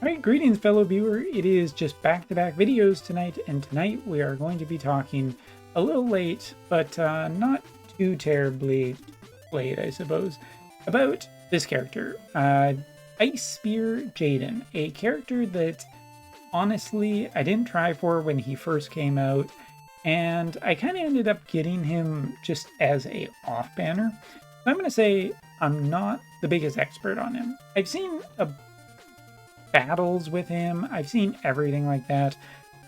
Alright, greetings fellow viewer. It is just back-to-back videos tonight, and tonight we are going to be talking a little late, but not too terribly late, I suppose, about this character, Ice Spear Jaden, a character that honestly I didn't try for when he first came out, and I kind of ended up getting him just as a off-banner. So I'm going to say I'm not the biggest expert on him. I've seen battles with him, I've seen everything like that,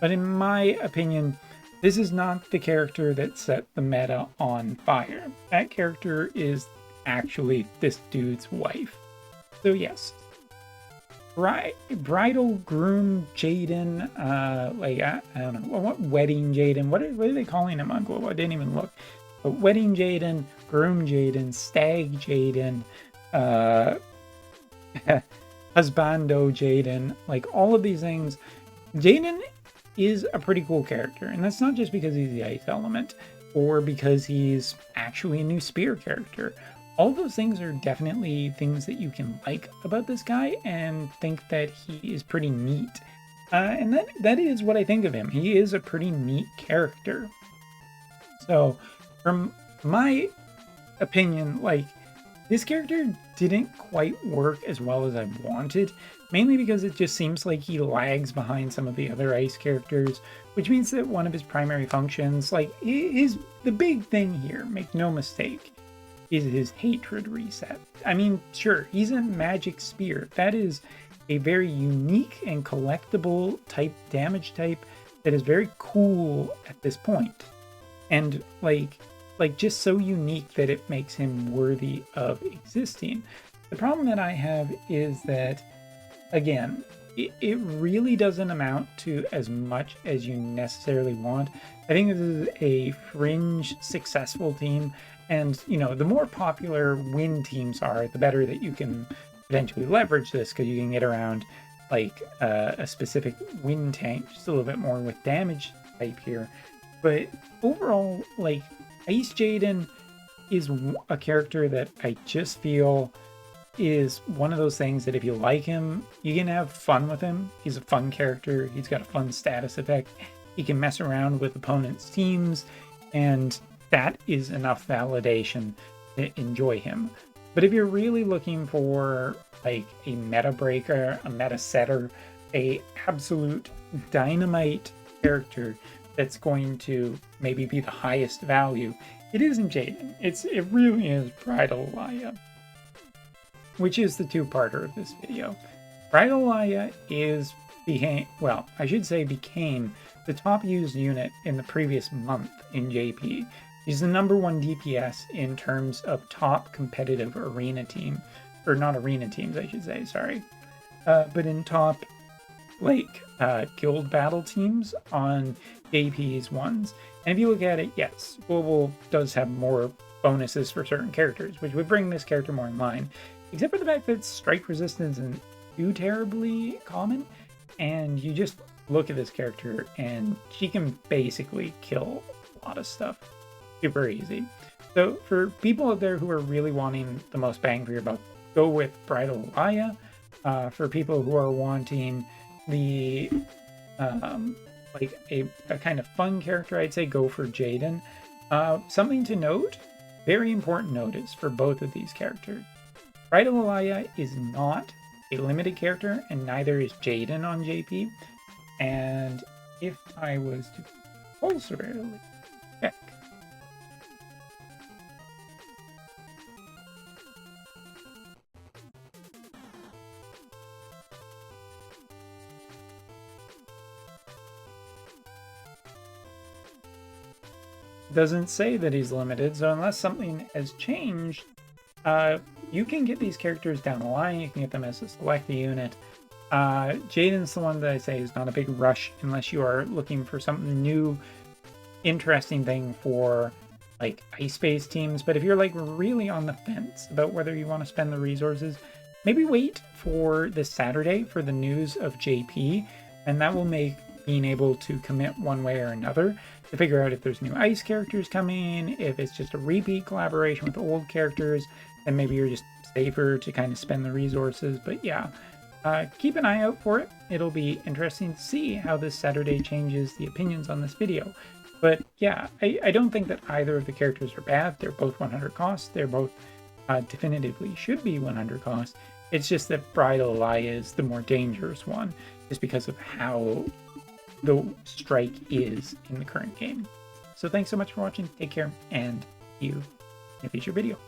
but in my opinion, this is not the character that set the meta on fire. That character is actually this dude's wife. So yes, Bridal Groom Jaden, I don't know, what Wedding Jaden, what are they calling him on Global? I didn't even look. But Wedding Jaden, Groom Jaden, Stag Jaden, Husbando Jaden, like all of these things. Jaden is a pretty cool character, and that's not just because he's the ice element or because he's actually a new spear character. All those things are definitely things that you can like about this guy and think that he is pretty neat. And that is what I think of him. He is a pretty neat character. So from my opinion, like, this character didn't quite work as well as I wanted, mainly because it just seems like he lags behind some of the other ice characters, which means that one of his primary functions, like, is the big thing here, make no mistake, is his hatred reset. I mean, sure, he's a magic spear. That is a very unique and collectible type damage type that is very cool at this point. And like just so unique that it makes him worthy of existing. The problem that I have is that, again, it really doesn't amount to as much as you necessarily want. I think this is a fringe successful team, and you know, the more popular win teams are, the better that you can potentially leverage this, because you can get around like a specific win tank just a little bit more with damage type here. But overall, like, Ice Jaden is a character that I just feel is one of those things that if you like him, you can have fun with him. He's a fun character. He's got a fun status effect. He can mess around with opponents' teams, and that is enough validation to enjoy him. But if you're really looking for like a meta breaker, a meta setter, a absolute dynamite character that's going to maybe be the highest value, it isn't Jaden. It really is Bridal, which is the two-parter of this video. Bridal became the top used unit in the previous month in JP. He's the #1 DPS in terms of top competitive arena team, or not arena teams, I should say, sorry. But in top, like, guild battle teams on JP's ones. And if you look at it, yes, Global does have more bonuses for certain characters, which would bring this character more in line. Except for the fact that strike resistance isn't too terribly common, and you just look at this character and she can basically kill a lot of stuff super easy. So for people out there who are really wanting the most bang for your buck, go with Bridal Aya. For people who are wanting the like a kind of fun character, I'd say go for Jaden. Something to note, very important notice for both of these characters. Bridal Aya is not a limited character, and neither is Jaden on JP. And if I was to compulsorily check, doesn't say that he's limited, so unless something has changed, you can get these characters down the line. You can get them as a select unit. Jaden's the one that I say is not a big rush unless you are looking for something new, interesting thing for like ice-based teams. But if you're like really on the fence about whether you want to spend the resources, maybe wait for this Saturday for the news of JP, and that will make being able to commit one way or another to figure out if there's new ice characters coming, if it's just a repeat collaboration with old characters, then maybe you're just safer to kind of spend the resources. But yeah, keep an eye out for it. It'll be interesting to see how this Saturday changes the opinions on this video. But yeah, I don't think that either of the characters are bad. They're both 100 costs. They're both definitively should be 100 costs. It's just that Bridal is the more dangerous one, just because of how the strike is in the current game. So thanks so much for watching. Take care, and see you in a future video.